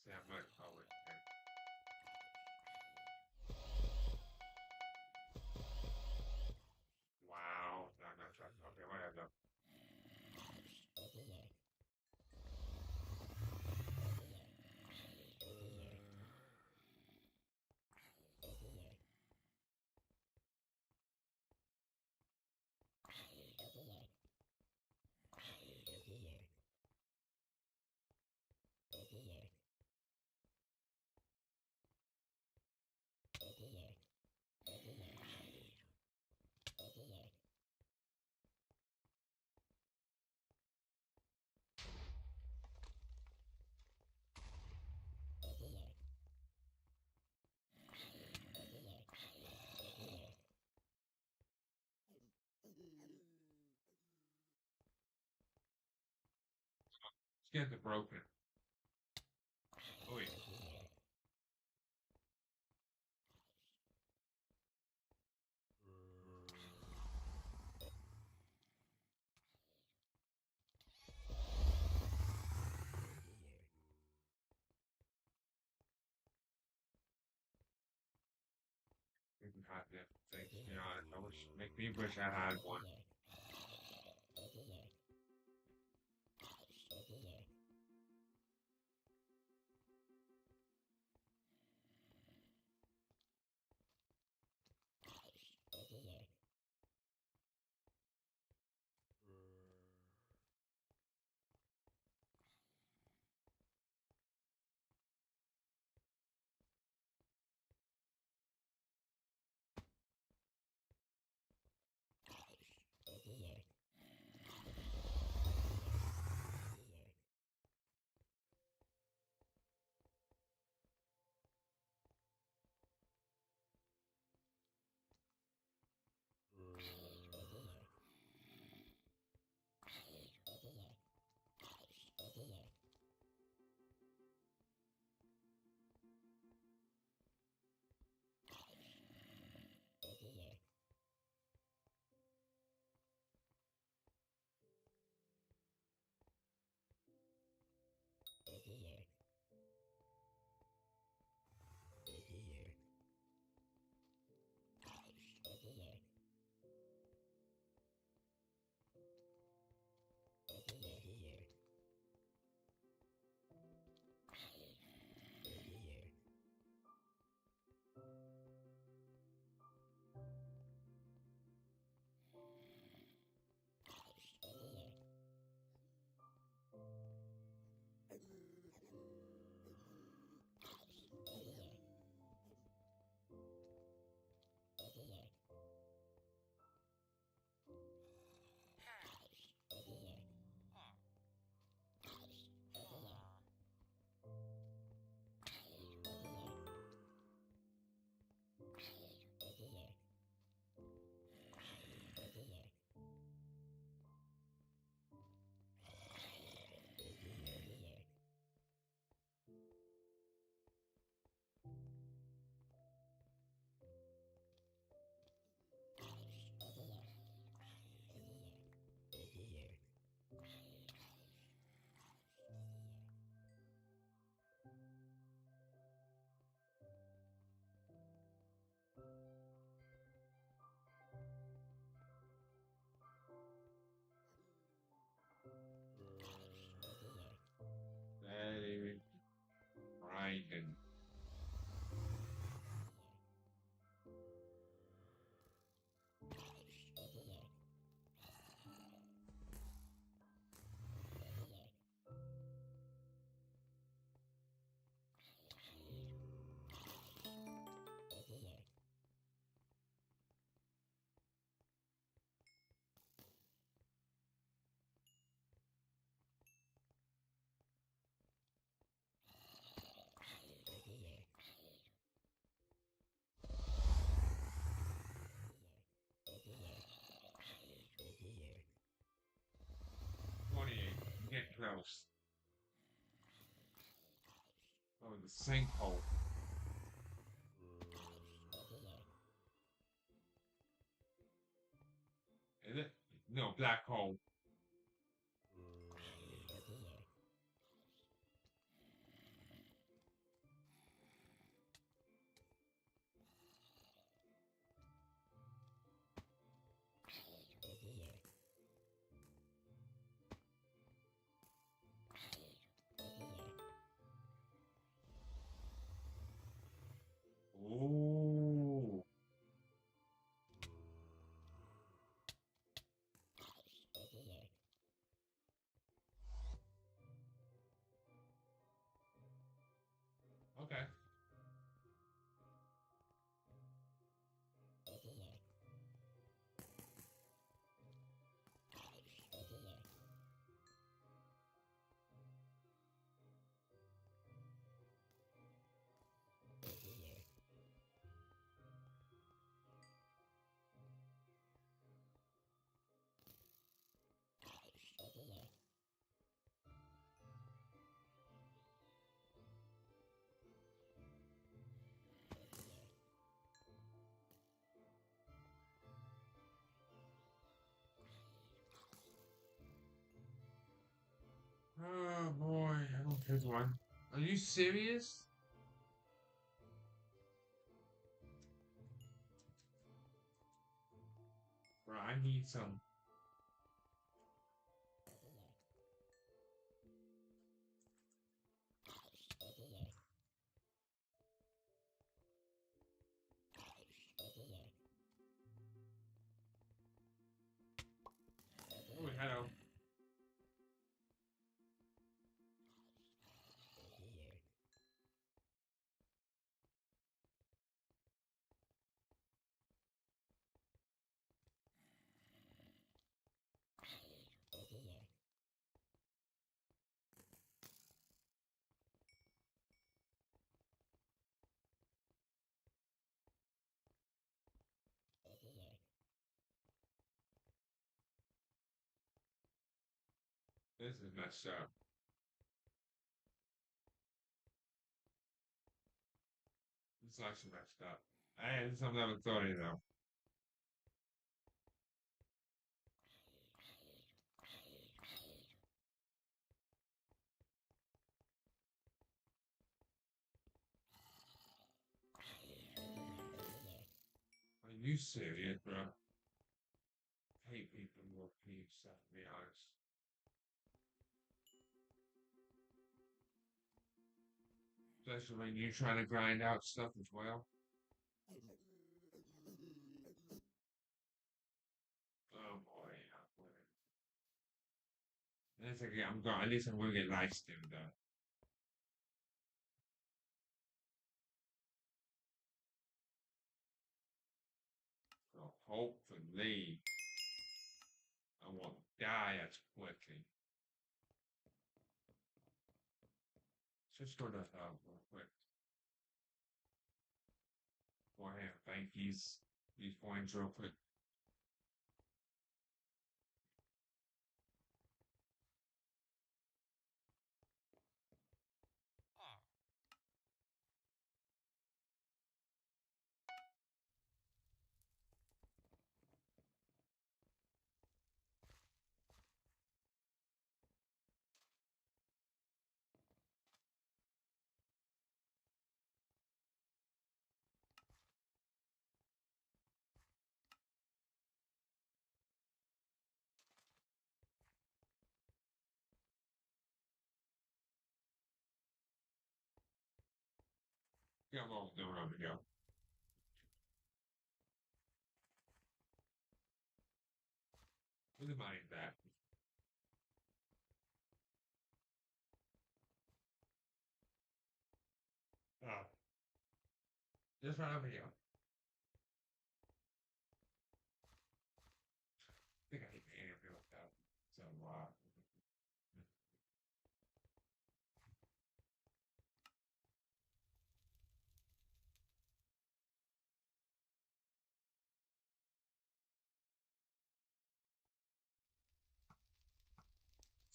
See how much power it takes. Wow. No, I'm not trying. Okay, whatever. Let's get the broken. Oh yeah. We can have different things, to be honest. Make me wish I had one. house. Oh, the sinkhole. Is it? No, black hole. Ooh. Okay. Oh boy, I don't pick one. Are you serious? Bro, I need some. Oh, hello. This is messed up. This is actually messed up. Hey, this is something I haven't thought of though. Are you serious, bro? I hate people who are peeves, to be honest. Especially when you're trying to grind out stuff as well. Oh boy, it's okay, I'm going. At least I'm gonna get live stream done. So hopefully, I won't die as quickly. Let's just go to real quick. Beforehand, thank these points real quick. Come on, no, over here. Where's the money back? Oh, just right over here. I think I hit the interview with that. So,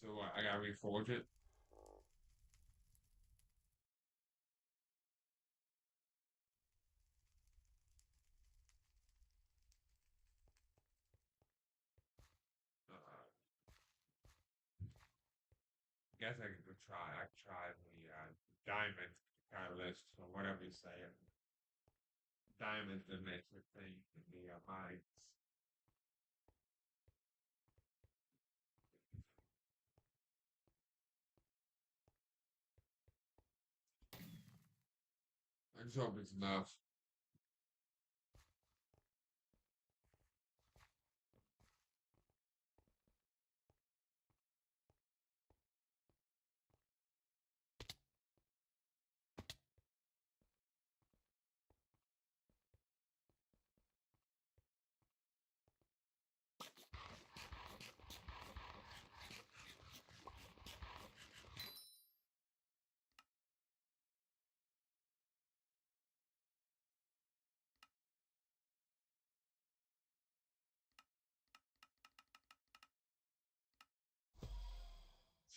so So what? I gotta reforge it. Guess I could go try. I could try the diamond catalyst or whatever you say it. Diamond emitter thing in the mines. I just hope it's enough.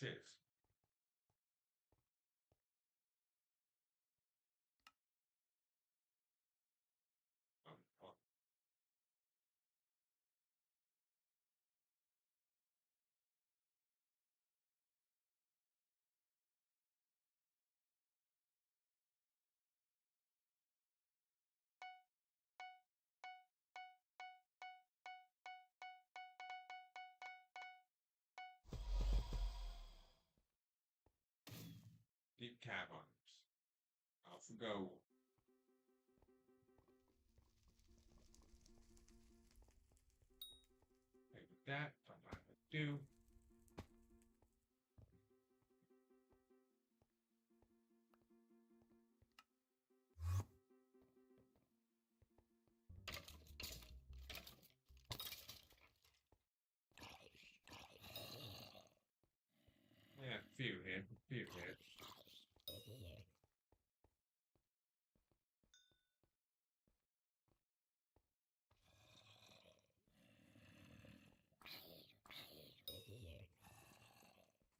Cheers. Oh. Deep caverns. Off we go. Play with that. Don't mind what to do. Yeah, few hit. Few hit.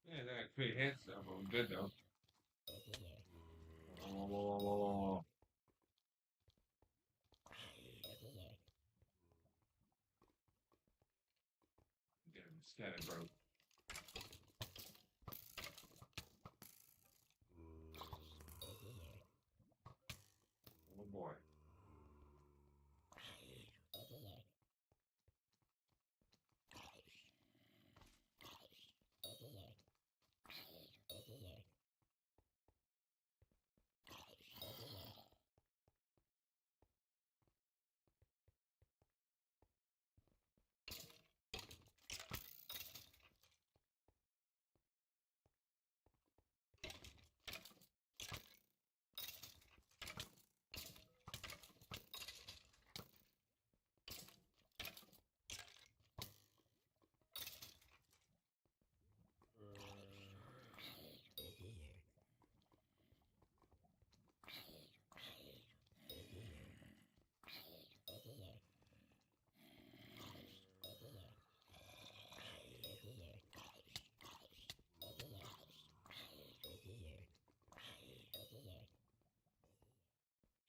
Yeah, that 3 hits though, but we're good though. Oh. Get him scattered, bro. Oh boy.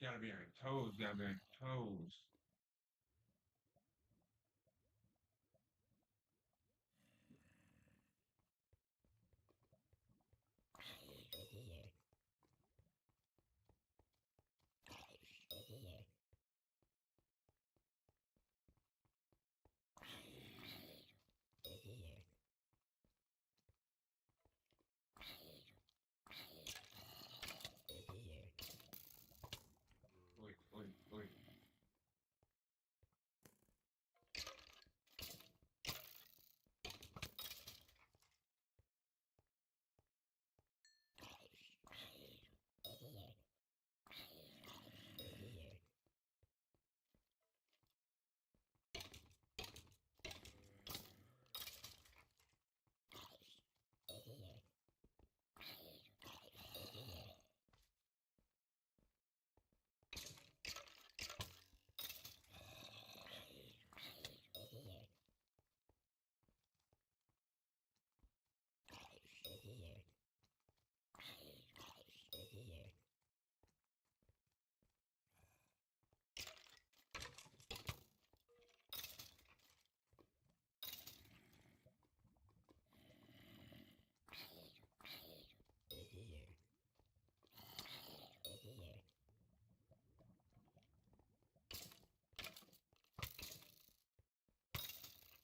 Gotta be on your toes, gotta be on your toes. Wait, wait, wait.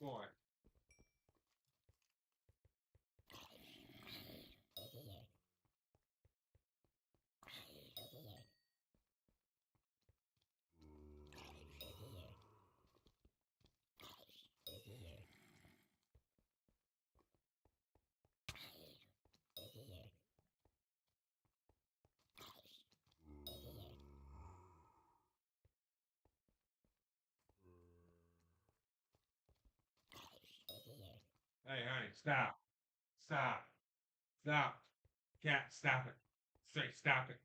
Boy. Hey, honey, stop. Stop. Stop. Cat, stop it. Say, stop it.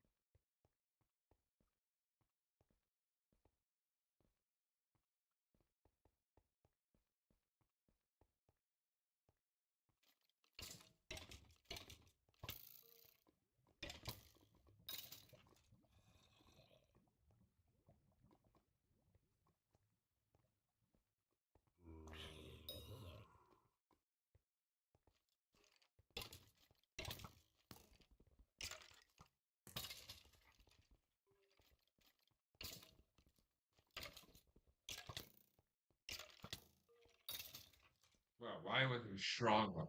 Well, why wasn't he stronger?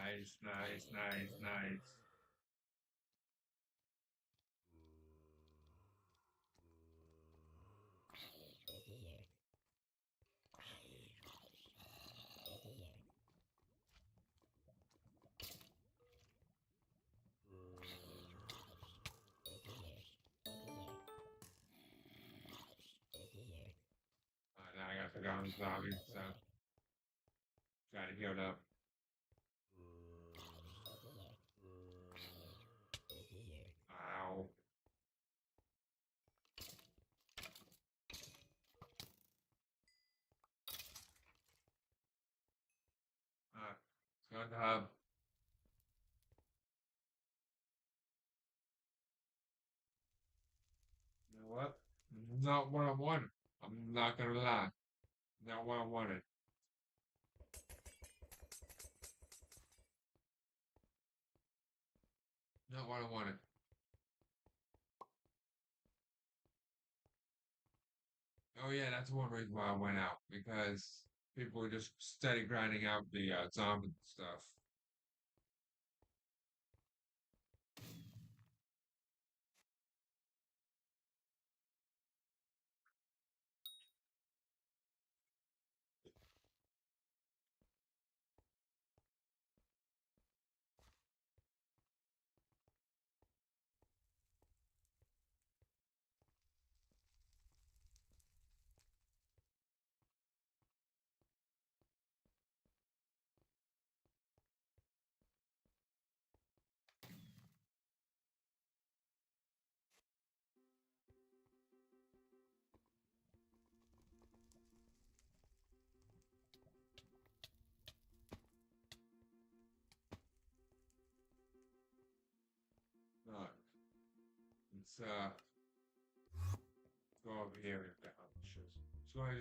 Nice, nice, nice, nice. Now I got to go on zombie, so gotta heal up. Ow. Go to the hub. You know what? Not what I wanted. I'm not gonna lie. Not what I wanted. Not what I wanted. Oh yeah, that's one reason why I went out, because people were just steady grinding out the zombie stuff. Alright. Let's go over here. Oh, shit. So I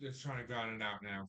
just trying to grind it out now.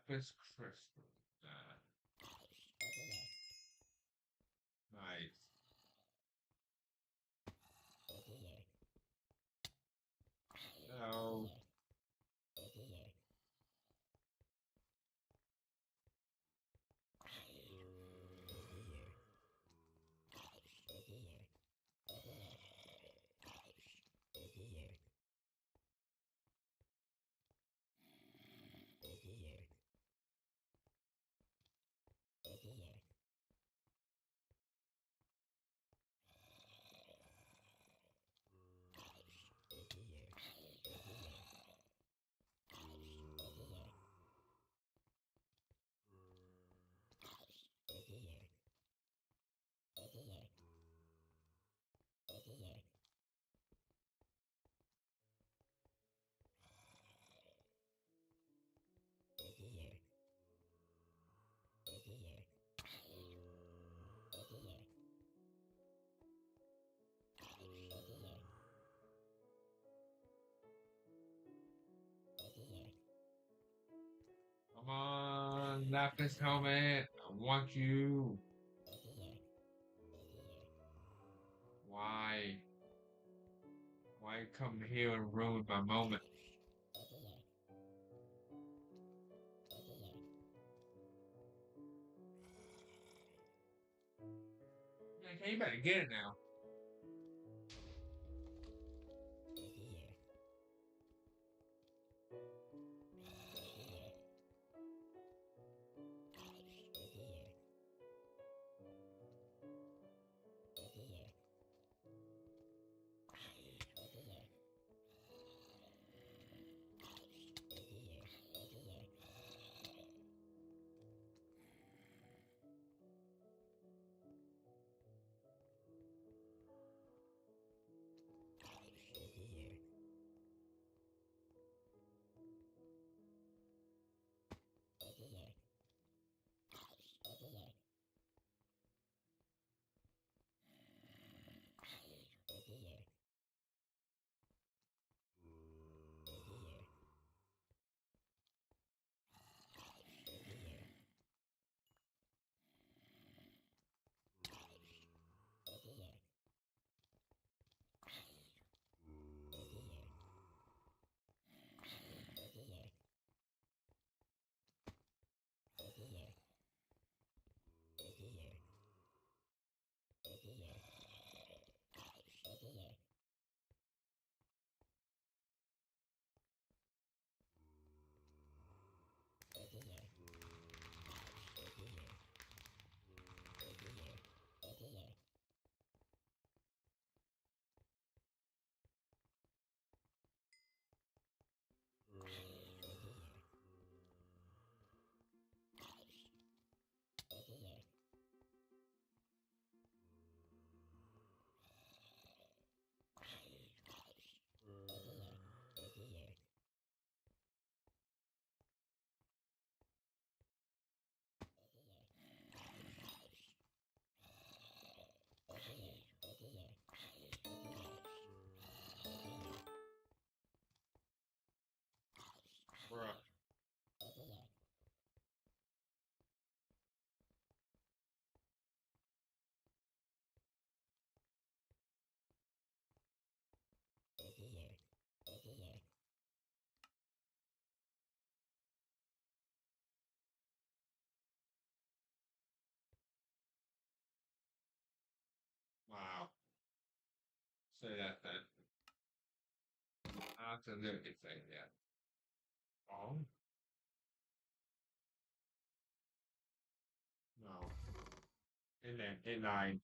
Lapis crystal. Nice. No. Come on, Lapis helmet. I want you. Why? Why come here and ruin my moment? Okay, you better get it now. Bruh. Wow. Say that then. Absolutely say that. Oh? No. It lied.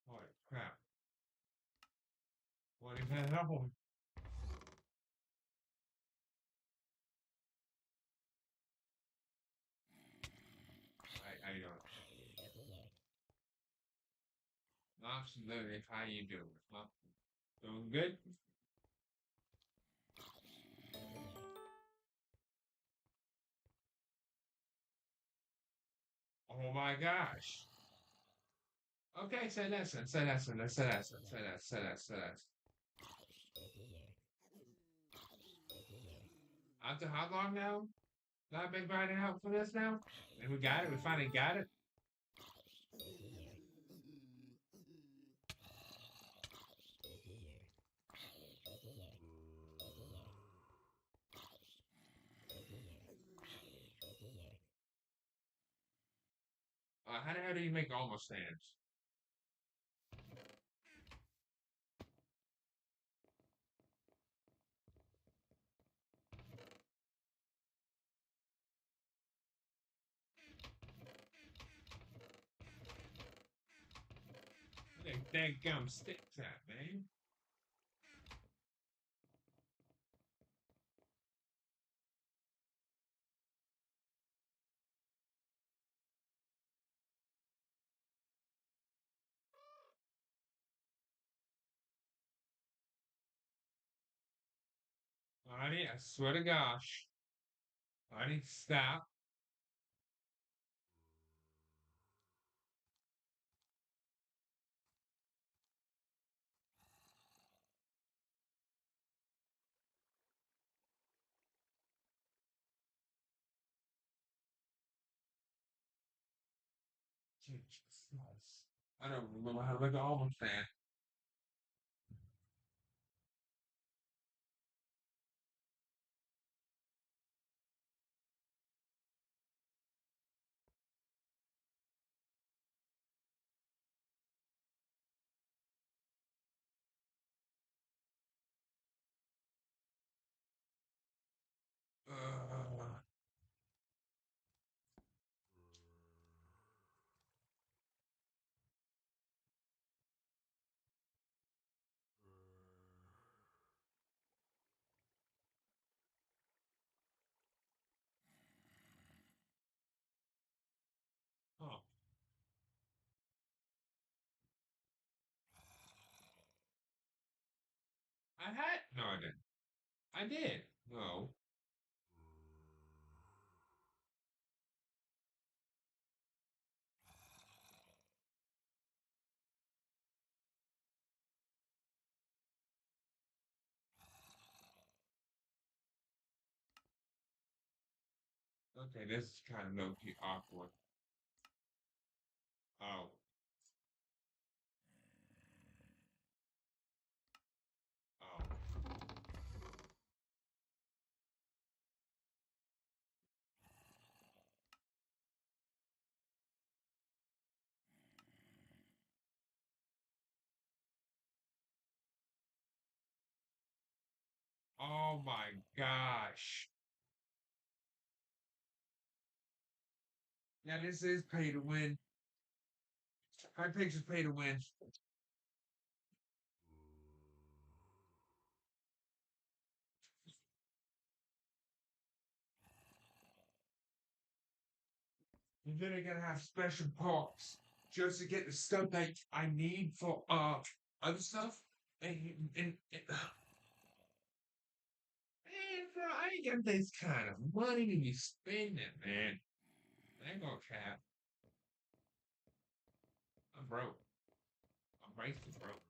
Holy crap. What is that happening? I don't. Absolutely, how you doing? Huh? Doing good? Oh my gosh. Okay, say less, say less, say less, say less, say less, say less, say less. After how long now? I've been grinding out for this now? And we got it, we finally got it. How the hell do you make almost stands? Where the dadgum sticks at, man? Honey, I swear to gosh. Honey, stop. Jesus Christ. I don't remember how to make an almost stand. Uh, oh, I had no, I didn't. I did. No. Okay, this is kind of low key awkward. Oh, oh. Oh my gosh. Yeah, this is pay to win. High picks is pay to win. And then I gotta have special parts just to get the stuff that I need for other stuff. And man, bro, I ain't got this kind of money to be spending, man. I ain't gonna cap. I'm broke. I'm basically broke.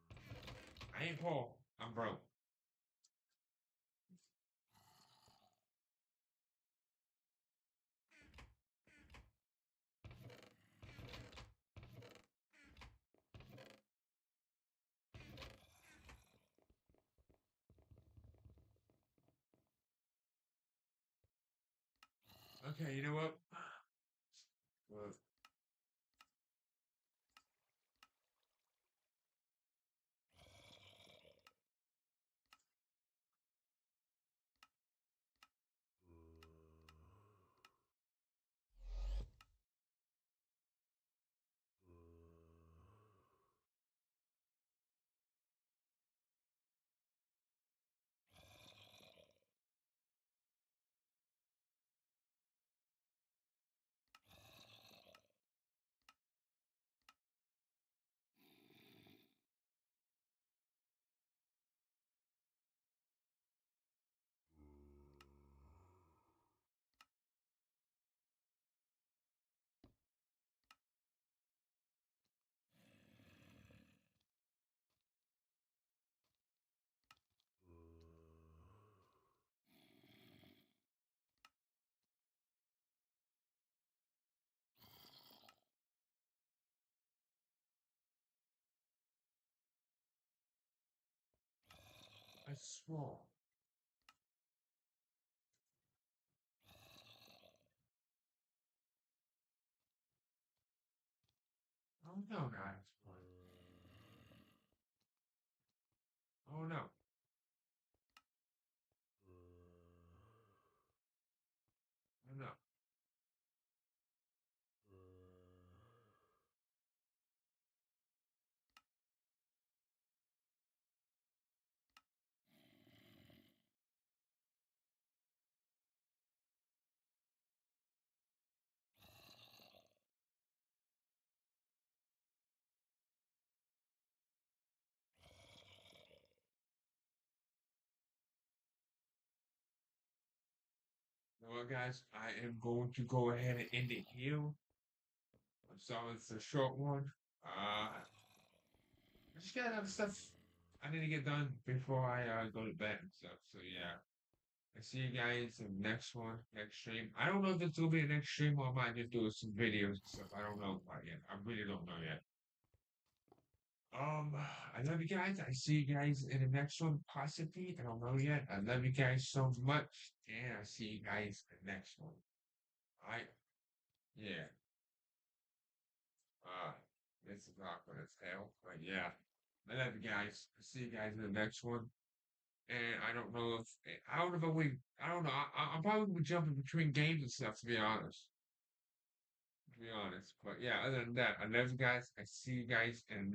I ain't poor. I'm broke. Okay, you know what? Well, I swore. Oh no, guys. Oh no. Oh no. Well, guys, I am going to go ahead and end it here. So it's a short one. I just got other stuff I need to get done before I go to bed and stuff. So yeah, I see you guys in the next one, next stream. I don't know if this will be the next stream or I might just do some videos and stuff. I don't know quite yet. I really don't know yet. I love you guys. I see you guys in the next one, possibly. I don't know yet. I love you guys so much, and I see you guys in the next one. I Yeah. Uh, this is awkward as hell, but yeah. I love you guys. I see you guys in the next one. And I don't know if I don't know if I don't know. I'm probably jumping between games and stuff to be honest. To be honest, but yeah. Other than that, I love you guys. I see you guys in the